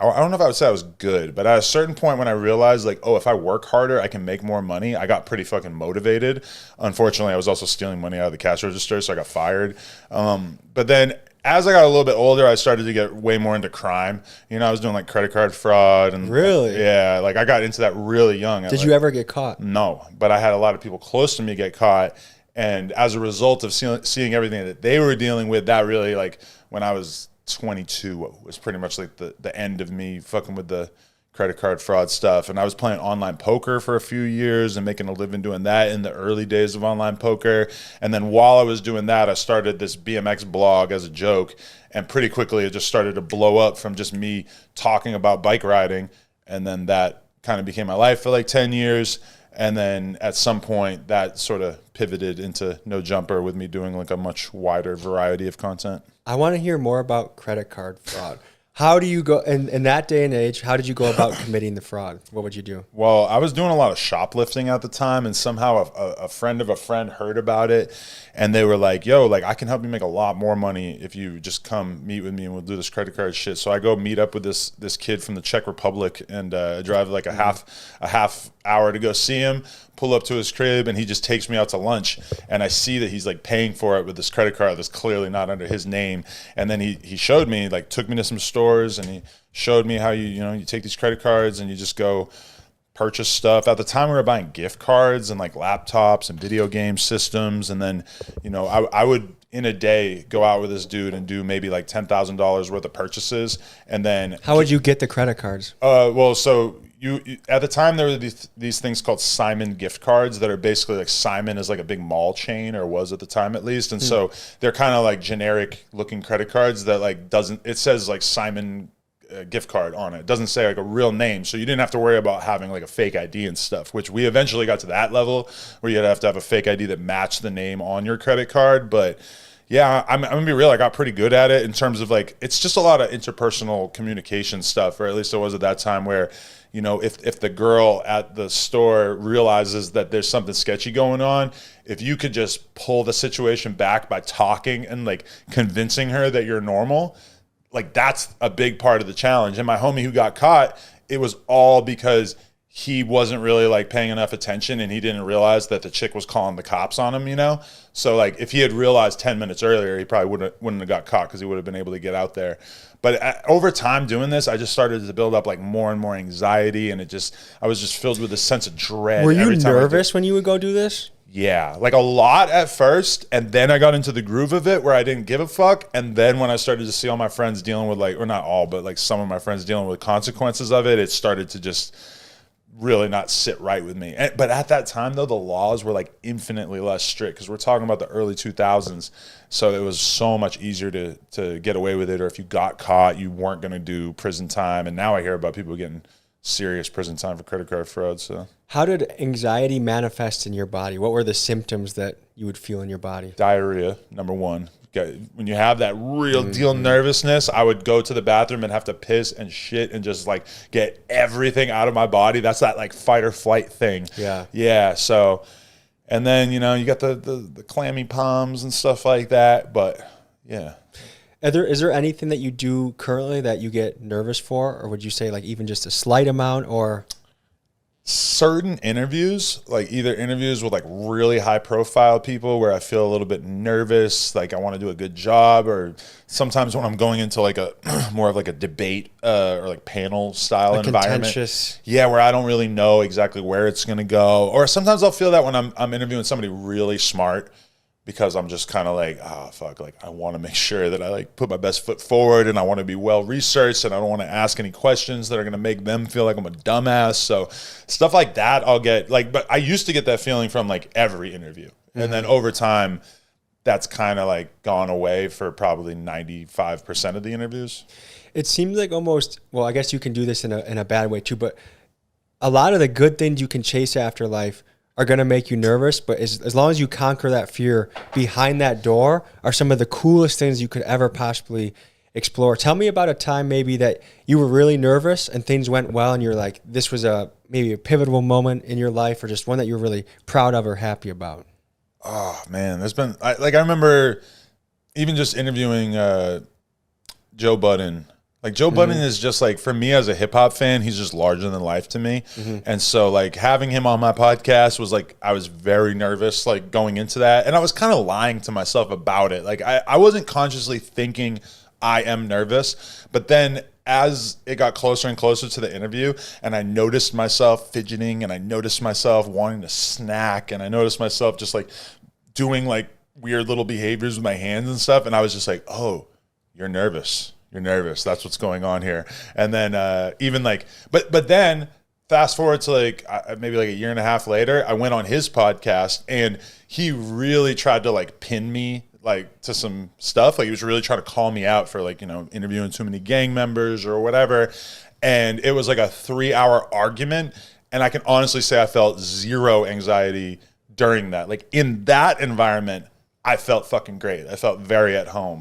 I don't know if I would say I was good, but at a certain point when I realized like, oh, if I work harder, I can make more money, I got pretty fucking motivated. Unfortunately, I was also stealing money out of the cash register, so I got fired. But then as I got a little bit older, I started to get way more into crime. You know, I was doing like credit card fraud and really, yeah, like I got into that really young. Did you ever get caught? No, but I had a lot of people close to me get caught. And as a result of seeing everything that they were dealing with, that really, like, when I was 22 was pretty much like the end of me fucking with the credit card fraud stuff. And I was playing online poker for a few years and making a living doing that in the early days of online poker. And then while I was doing that, I started this BMX blog as a joke. And pretty quickly, it just started to blow up from just me talking about bike riding. And then that kind of became my life for like 10 years. And then at some point that sort of pivoted into No Jumper with me doing like a much wider variety of content. I want to hear more about credit card fraud. How do you go in that day and age? How did you go about committing the fraud? What would you do? Well, I was doing a lot of shoplifting at the time, and somehow a friend of a friend heard about it, and they were like, yo, like, I can help you make a lot more money if you just come meet with me and we'll do this credit card shit. So I go meet up with this kid from the Czech Republic and drive like a half hour to go see him, pull up to his crib, and he just takes me out to lunch, and I see that he's like paying for it with this credit card that's clearly not under his name. And then he showed me, like, took me to some stores, and he showed me how you take these credit cards and you just go purchase stuff. At the time we were buying gift cards and like laptops and video game systems, and then I would in a day go out with this dude and do maybe like $10,000 worth of purchases. And then how would you get the credit cards? Well, so you at the time there were these things called Simon gift cards that are basically like, Simon is like a big mall chain, or was at the time at least, and so they're kind of like generic looking credit cards that like it says like Simon gift card on it. It doesn't say like a real name, so you didn't have to worry about having like a fake ID and stuff, which we eventually got to that level where you'd have to have a fake ID that matched the name on your credit card. But yeah, I'm gonna be real, I got pretty good at it in terms of like, it's just a lot of interpersonal communication stuff, or at least it was at that time, where if the girl at the store realizes that there's something sketchy going on, if you could just pull the situation back by talking and like convincing her that you're normal, like, that's a big part of the challenge. And my homie who got caught, it was all because he wasn't really like paying enough attention, and he didn't realize that the chick was calling the cops on him, So like, if he had realized 10 minutes earlier, he probably wouldn't have got caught, because he would have been able to get out there. But over time doing this, I just started to build up like more and more anxiety, and I was just filled with a sense of dread. Were you nervous when you would go do this? Yeah, like a lot at first, and then I got into the groove of it where I didn't give a fuck. And then when I started to see all my friends dealing with like, or not all, but like some of my friends dealing with consequences of it, it started to just really not sit right with me. But at that time though, the laws were like infinitely less strict, because we're talking about the early 2000s. So it was so much easier to get away with it, or if you got caught, you weren't going to do prison time. And now I hear about people getting serious prison time for credit card fraud. So how did anxiety manifest in your body? What were the symptoms that you would feel in your body? Diarrhea, number one. When you have that real deal nervousness, I would go to the bathroom and have to piss and shit and just like get everything out of my body. That's that like fight or flight thing. Yeah. So, and then, you got the clammy palms and stuff like that. But yeah. Is there anything that you do currently that you get nervous for? Or would you say like even just a slight amount, or? Certain interviews, like either interviews with like really high profile people where I feel a little bit nervous, like I want to do a good job, or sometimes when I'm going into like a more of like a debate or like panel style environment. Yeah, where I don't really know exactly where it's going to go. Or sometimes I'll feel that when I'm interviewing somebody really smart, because I'm just kind of like, oh, fuck, like I want to make sure that I like put my best foot forward, and I want to be well researched, and I don't want to ask any questions that are going to make them feel like I'm a dumbass. So stuff like that I'll get like, but I used to get that feeling from like every interview. And then over time, that's kind of like gone away for probably 95% of the interviews. It seems like almost, well, I guess you can do this in a bad way too, but a lot of the good things you can chase after life are going to make you nervous, but as long as you conquer that fear, behind that door are some of the coolest things you could ever possibly explore. Tell me about a time maybe that you were really nervous and things went well, and you're like, this was maybe a pivotal moment in your life, or just one that you're really proud of or happy about. Oh man, there's been, I remember even just interviewing Joe Budden Like Joe Budden is just like, for me as a hip hop fan, he's just larger than life to me. And so like having him on my podcast was like, I was very nervous like going into that. And I was kind of lying to myself about it. Like I wasn't consciously thinking I am nervous, but then as it got closer and closer to the interview and I noticed myself fidgeting and I noticed myself wanting to snack and I noticed myself just like doing like weird little behaviors with my hands and stuff. And I was just like, oh, you're nervous. You're nervous. That's what's going on here. And then even like, but then fast forward to like maybe like a year and a half later, I went on his podcast and he really tried to like pin me like to some stuff. Like he was really trying to call me out for like, you know, interviewing too many gang members or whatever. And it was like a 3-hour argument. And I can honestly say I felt zero anxiety during that. Like in that environment, I felt fucking great. I felt very at home.